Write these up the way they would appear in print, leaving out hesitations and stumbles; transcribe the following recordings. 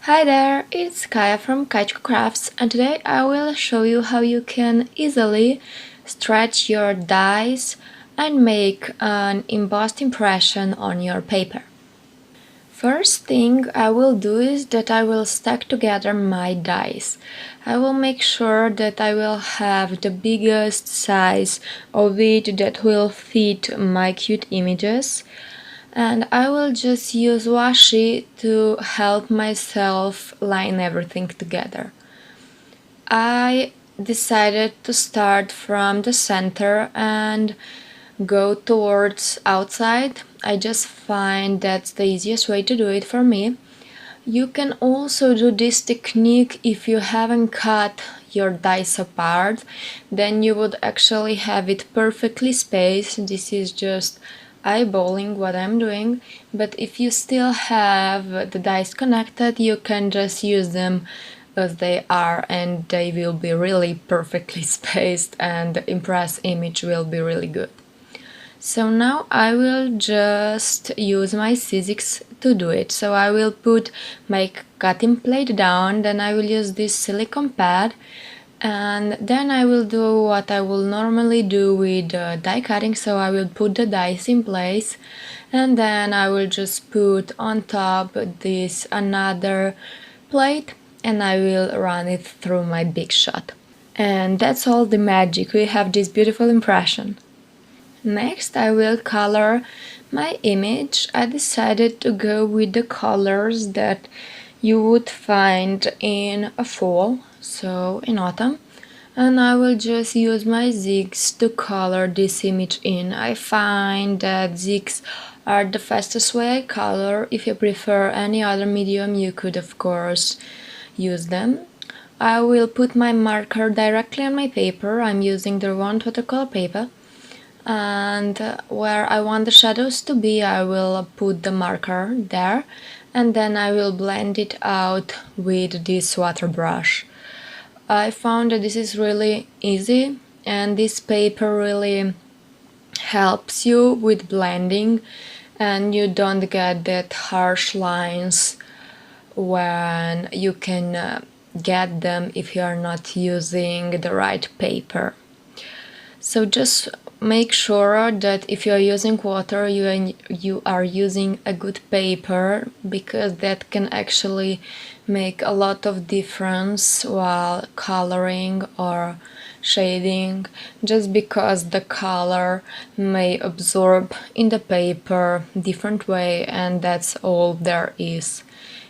Hi there, it's Kaya from Kaicho Crafts, and today I will show you how you can easily stretch your dies and make an embossed impression on your paper. First thing I will do is that I will stack together my dies. I will make sure that I will have the biggest size of it that will fit my cute images. And I will just use washi to help myself line everything together. I decided to start from the center and go towards outside. I just find that's the easiest way to do it for me. You can also do this technique if you haven't cut your dice apart, then you would actually have it perfectly spaced. This is just eyeballing what I'm doing, but if you still have the dice connected, you can just use them as they are and they will be really perfectly spaced and the impressed image will be really good. So now I will just use my scissors to do it. So I will put my cutting plate down, then I will use this silicone pad, and then I will do what I will normally do with die cutting. So I will put the dies in place, and then I will just put on top this another plate, and I will run it through my big shot. And that's all the magic. We have this beautiful impression. Next, I will color my image. I decided to go with the colors that you would find in a fall, so in autumn, and I will just use my zigs to color this image in. I find that zigs are the fastest way I color. If you prefer any other medium, you could of course use them. I will put my marker directly on my paper. I'm using the Derwent watercolor paper. And where I want the shadows to be, I will put the marker there, and then I will blend it out with this water brush. I found that this is really easy, and this paper really helps you with blending, and you don't get that harsh lines when you can get them if you are not using the right paper. So just make sure that if you are using water, you are using a good paper, because that can actually make a lot of difference while coloring or shading, just because the color may absorb in the paper different way, and that's all there is.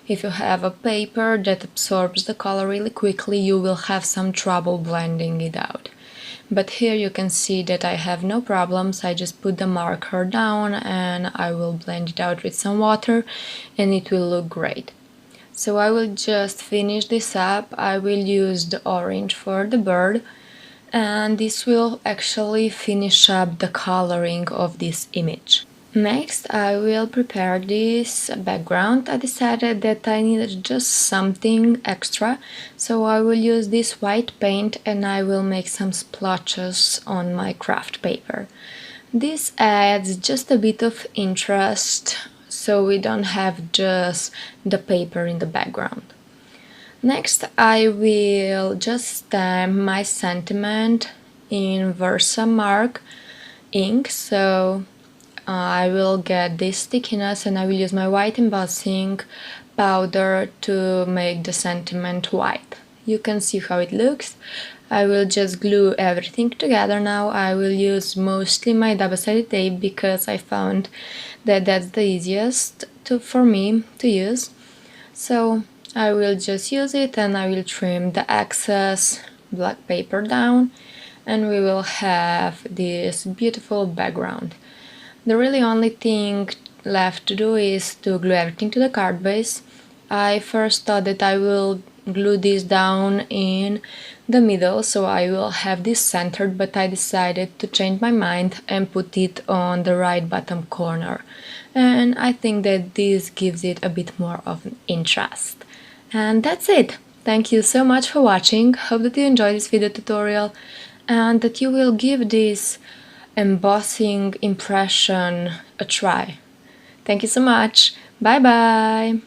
If you have a paper that absorbs the color really quickly, you will have some trouble blending it out. But here you can see that I have no problems. I just put the marker down and I will blend it out with some water and it will look great. So I will just finish this up. I will use the orange for the bird, and this will actually finish up the coloring of this image. Next, I will prepare this background. I decided that I needed just something extra, so I will use this white paint and I will make some splotches on my craft paper. This adds just a bit of interest, so we don't have just the paper in the background. Next, I will just stamp my sentiment in Versamark ink, so I will get this stickiness and I will use my white embossing powder to make the sentiment white. You can see how it looks. I will just glue everything together now. I will use mostly my double-sided tape because I found that that's the easiest for me to use. So I will just use it and I will trim the excess black paper down, and we will have this beautiful background. The really only thing left to do is to glue everything to the card base. I first thought that I will glue this down in the middle, so I will have this centered, but I decided to change my mind and put it on the right bottom corner. And I think that this gives it a bit more of an interest. And that's it! Thank you so much for watching. Hope that you enjoyed this video tutorial and that you will give this embossing impression a try. Thank you so much. Bye bye.